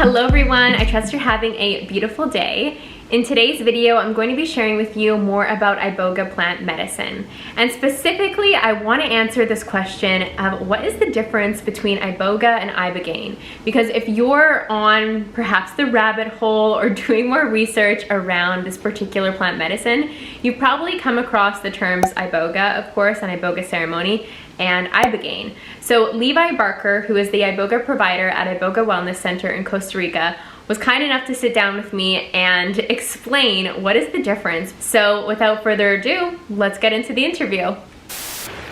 Hello everyone, I trust you're having a beautiful day. In today's video, I'm going to be sharing with you more about Iboga plant medicine. And specifically, I want to answer this question of what is the difference between Iboga and Ibigan? Because if you're on perhaps the rabbit hole or doing more research around this particular plant medicine, you've probably come across the terms Iboga, of course, and Iboga ceremony, and Ibigan. So Levi Barker, who is the Iboga Provider at Iboga Wellness Center in Costa Rica, was kind enough to sit down with me and explain what is the difference. So without further ado, let's get into the interview.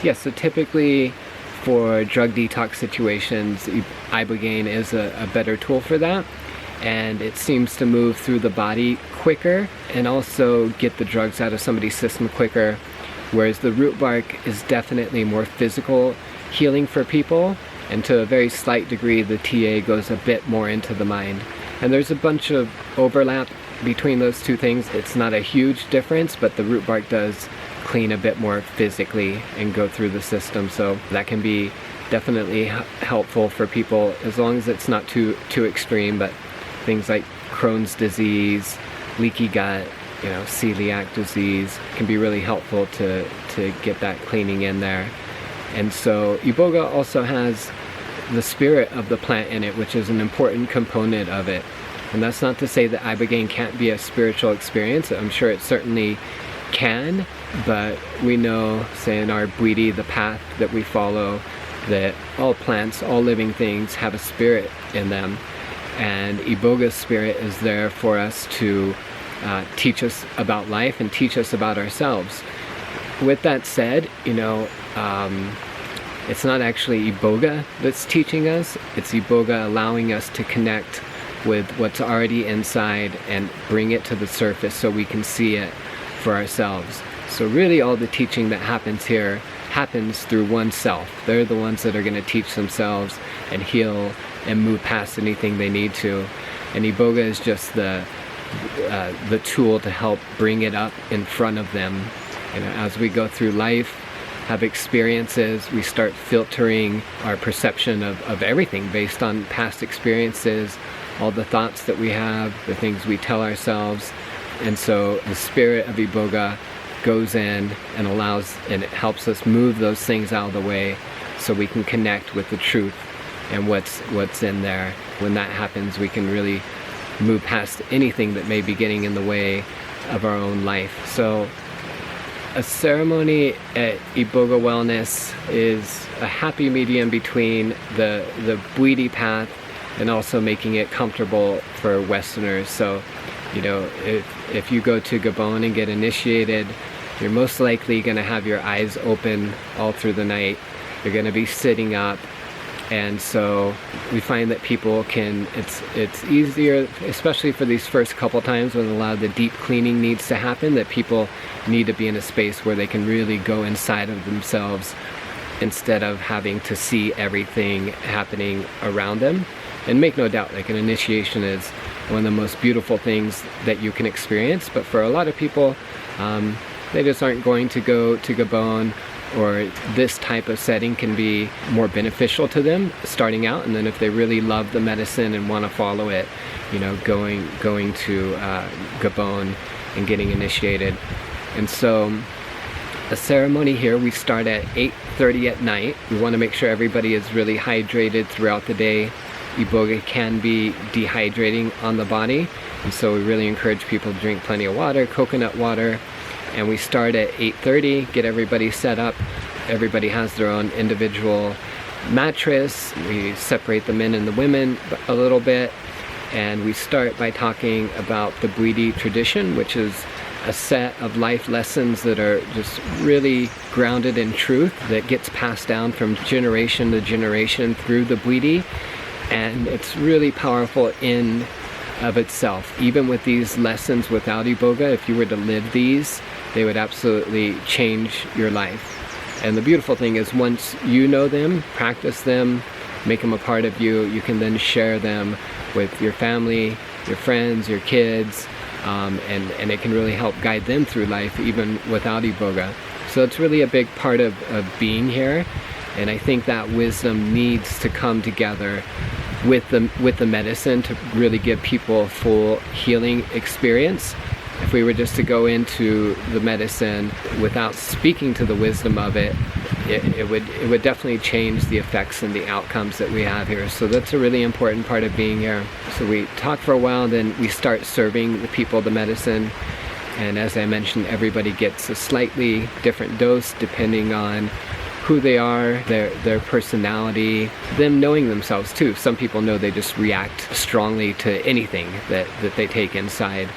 Yes, so typically for drug detox situations, Ibogaine is a better tool for that. And it seems to move through the body quicker and also get the drugs out of somebody's system quicker. Whereas the root bark is definitely more physical healing for people. And to a very slight degree, the TA goes a bit more into the mind. And there's a bunch of overlap between those two things. It's not a huge difference, but the root bark does clean a bit more physically and go through the system. So that can be definitely helpful for people as long as it's not too extreme. But things like Crohn's disease, leaky gut, celiac disease can be really helpful to get that cleaning in there. And so Iboga also has the spirit of the plant in it, which is an important component of it. And that's not to say that Ibigan can't be a spiritual experience. I'm sure it certainly can, but we know, say in our Bwiti, the path that we follow, that all plants, all living things have a spirit in them. And Iboga's spirit is there for us to teach us about life and teach us about ourselves. With that said, it's not actually Iboga that's teaching us, it's Iboga allowing us to connect with what's already inside and bring it to the surface so we can see it for ourselves. So really all the teaching that happens here happens through oneself. They're the ones that are going to teach themselves and heal and move past anything they need to. And Iboga is just the tool to help bring it up in front of them. As we go through life, have experiences, we start filtering our perception of everything based on past experiences, all the thoughts that we have, the things we tell ourselves. And so the spirit of Iboga goes in and it helps us move those things out of the way so we can connect with the truth and what's in there. When that happens, we can really move past anything that may be getting in the way of our own life. So a ceremony at Iboga Wellness is a happy medium between the Bwiti path and also making it comfortable for Westerners. So, if you go to Gabon and get initiated, you're most likely going to have your eyes open all through the night. You're going to be sitting up. And so we find that people it's easier, especially for these first couple times when a lot of the deep cleaning needs to happen, that people need to be in a space where they can really go inside of themselves instead of having to see everything happening around them. And make no doubt, like an initiation is one of the most beautiful things that you can experience. But for a lot of people, they just aren't going to go to Gabon, or this type of setting can be more beneficial to them starting out. And then if they really love the medicine and want to follow it, going to Gabon and getting initiated. And so a ceremony here, we start at 8:30 at night. We want to make sure everybody is really hydrated throughout the day. Iboga can be dehydrating on the body, and so we really encourage people to drink plenty of water, coconut water. And we start at 8:30, get everybody set up. Everybody has their own individual mattress. We separate the men and the women a little bit. And we start by talking about the Bwiti tradition, which is a set of life lessons that are just really grounded in truth, that gets passed down from generation to generation through the Bwiti. And it's really powerful in of itself. Even with these lessons without Iboga, if you were to live these, they would absolutely change your life. And the beautiful thing is, once you know them, practice them, make them a part of you, you can then share them with your family, your friends, your kids, and it can really help guide them through life even without Iboga. So it's really a big part of being here, and I think that wisdom needs to come together with the medicine to really give people a full healing experience. If we were just to go into the medicine without speaking to the wisdom of it, it would definitely change the effects and the outcomes that we have here. So that's a really important part of being here. So we talk for a while, then we start serving the people the medicine. And as I mentioned, everybody gets a slightly different dose depending on who they are, their personality, them knowing themselves too. Some people know they just react strongly to anything that they take inside.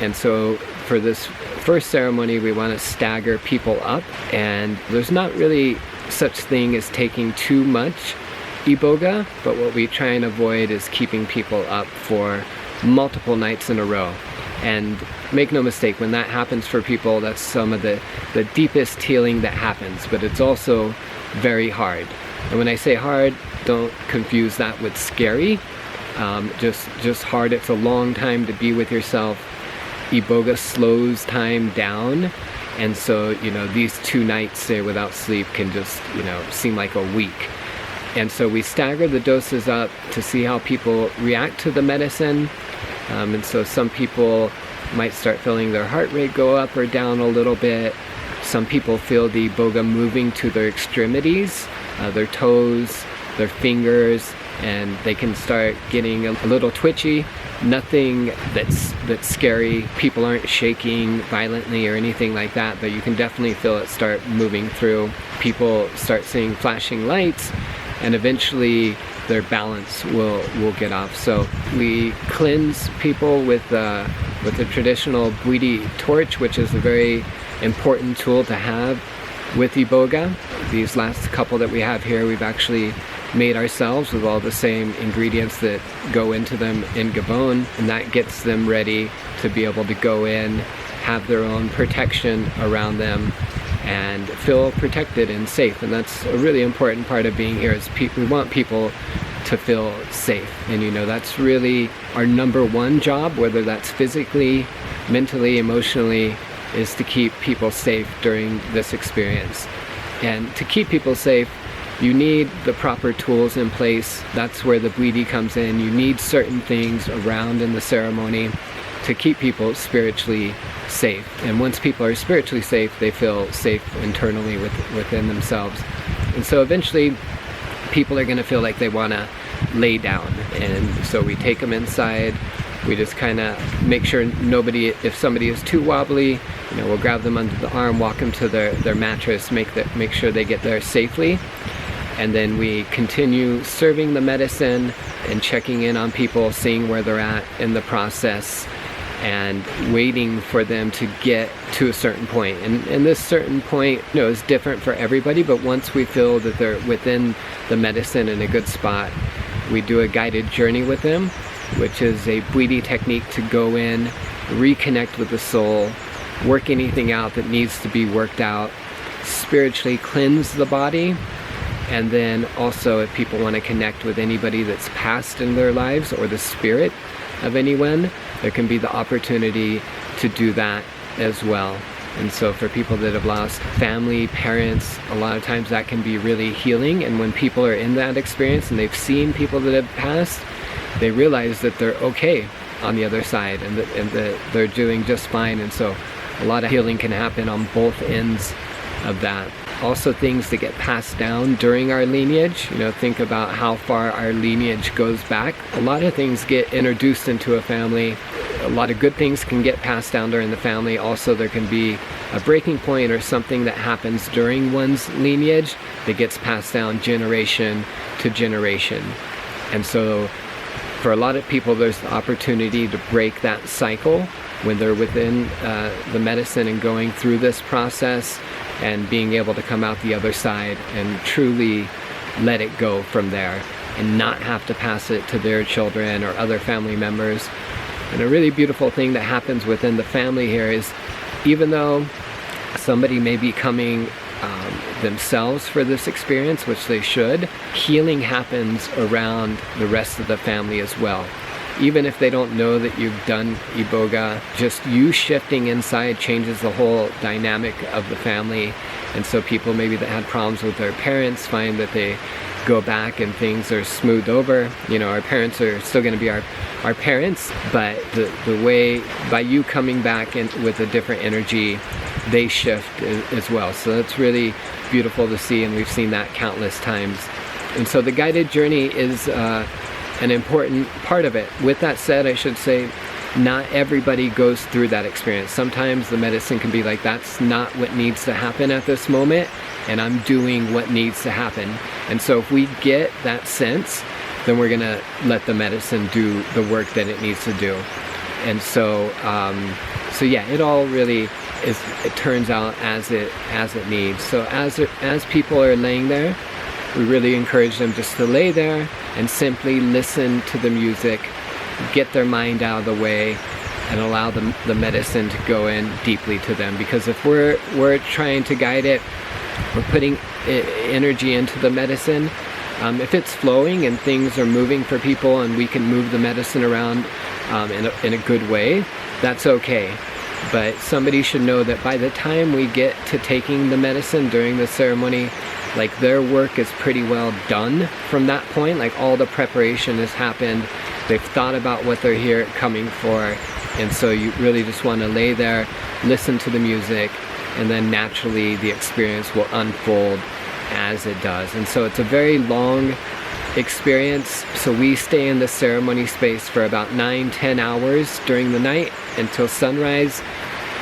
And so for this first ceremony, we want to stagger people up, and there's not really such thing as taking too much Iboga, but what we try and avoid is keeping people up for multiple nights in a row. And make no mistake, when that happens for people, that's some of the deepest healing that happens, but it's also very hard. And when I say hard, don't confuse that with scary. Just hard. It's a long time to be with yourself. Iboga slows time down, and so these 2 nights, say, without sleep can just seem like a week. And so we stagger the doses up to see how people react to the medicine. And so some people might start feeling their heart rate go up or down a little bit. Some people feel the Iboga moving to their extremities, their toes, their fingers, and they can start getting a little twitchy. Nothing that's scary. People aren't shaking violently or anything like that, but you can definitely feel it start moving through. People start seeing flashing lights, and eventually their balance will get off. So we cleanse people with the traditional Bwiti torch, which is a very important tool to have with Iboga. These last couple that we have here, we've actually made ourselves with all the same ingredients that go into them in Gabon, and that gets them ready to be able to go in, have their own protection around them, and feel protected and safe. And that's a really important part of being here, is we want people to feel safe. And that's really our number one job, whether that's physically, mentally, emotionally, is to keep people safe during this experience. And to keep people safe, you need the proper tools in place. That's where the Bwiti comes in. You need certain things around in the ceremony to keep people spiritually safe. And once people are spiritually safe, they feel safe internally within themselves. And so eventually people are going to feel like they want to lay down. And so we take them inside. We just kind of make sure if somebody is too wobbly, we'll grab them under the arm, walk them to their mattress, make sure they get there safely. And then we continue serving the medicine and checking in on people, seeing where they're at in the process, and waiting for them to get to a certain point. And this certain point, is different for everybody, but once we feel that they're within the medicine in a good spot, we do a guided journey with them, which is a Bwiti technique to go in, reconnect with the soul, work anything out that needs to be worked out, spiritually cleanse the body. And then also, if people want to connect with anybody that's passed in their lives or the spirit of anyone, there can be the opportunity to do that as well. And so for people that have lost family, parents, a lot of times that can be really healing. And when people are in that experience and they've seen people that have passed, they realize that they're okay on the other side, and that they're doing just fine. And so a lot of healing can happen on both ends of that. Also, things that get passed down during our lineage, think about how far our lineage goes back. A lot of things get introduced into a family. A lot of good things can get passed down during the family. Also, there can be a breaking point or something that happens during one's lineage that gets passed down generation to generation. And so for a lot of people, there's the opportunity to break that cycle when they're within the medicine and going through this process, and being able to come out the other side and truly let it go from there and not have to pass it to their children or other family members. And a really beautiful thing that happens within the family here is, even though somebody may be coming themselves for this experience, which they should, healing happens around the rest of the family as well. Even if they don't know that you've done Iboga, just you shifting inside changes the whole dynamic of the family. And so people maybe that had problems with their parents find that they go back and things are smoothed over. You know, our parents are still going to be our parents, but the way, by you coming back in with a different energy, they shift as well. So that's really beautiful to see, and we've seen that countless times. And so the guided journey is an important part of it. With that said, I should say, not everybody goes through that experience. Sometimes the medicine can be like, that's not what needs to happen at this moment, and I'm doing what needs to happen. And so if we get that sense, then we're gonna let the medicine do the work that it needs to do. And so, so yeah, it all really is, it turns out as it needs. So as people are laying there, we really encourage them just to lay there and simply listen to the music, get their mind out of the way, and allow the medicine to go in deeply to them. Because if we're trying to guide it, we're putting energy into the medicine. If it's flowing and things are moving for people and we can move the medicine around in a good way, that's okay. But somebody should know that by the time we get to taking the medicine during the ceremony, like, their work is pretty well done from that point. Like, all the preparation has happened. They've thought about what they're here coming for. And so you really just want to lay there, listen to the music, and then naturally the experience will unfold as it does. And so it's a very long experience. So we stay in the ceremony space for about 9-10 hours during the night until sunrise.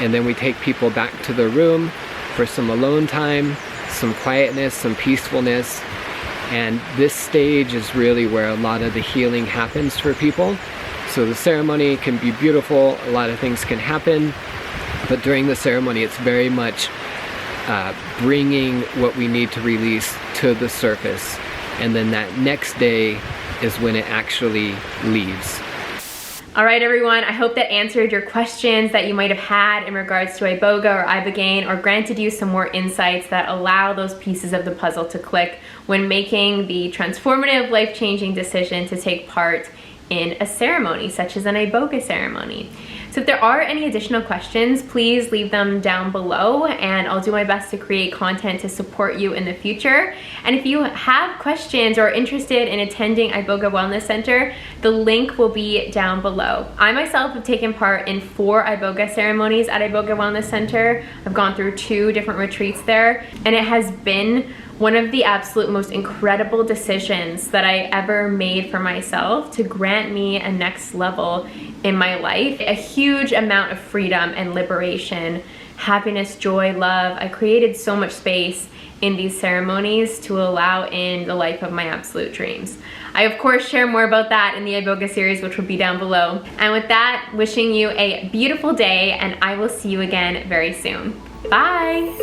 And then we take people back to their room for some alone time, some quietness, some peacefulness. And this stage is really where a lot of the healing happens for people. So the ceremony can be beautiful, a lot of things can happen, but during the ceremony it's very much bringing what we need to release to the surface. And then that next day is when it actually leaves. All right, everyone, I hope that answered your questions that you might have had in regards to Iboga or Ibigan, or granted you some more insights that allow those pieces of the puzzle to click when making the transformative, life-changing decision to take part in a ceremony, such as an Iboga ceremony. So if there are any additional questions, please leave them down below, and I'll do my best to create content to support you in the future. And if you have questions or are interested in attending Iboga Wellness Center, the link will be down below. I myself have taken part in 4 Iboga ceremonies at Iboga Wellness Center. I've gone through 2 different retreats there, and it has been one of the absolute most incredible decisions that I ever made for myself to grant me a next level in my life. A huge amount of freedom and liberation, happiness, joy, love. I created so much space in these ceremonies to allow in the life of my absolute dreams. I of course share more about that in the Iboga series, which will be down below. And with that, wishing you a beautiful day, and I will see you again very soon. Bye!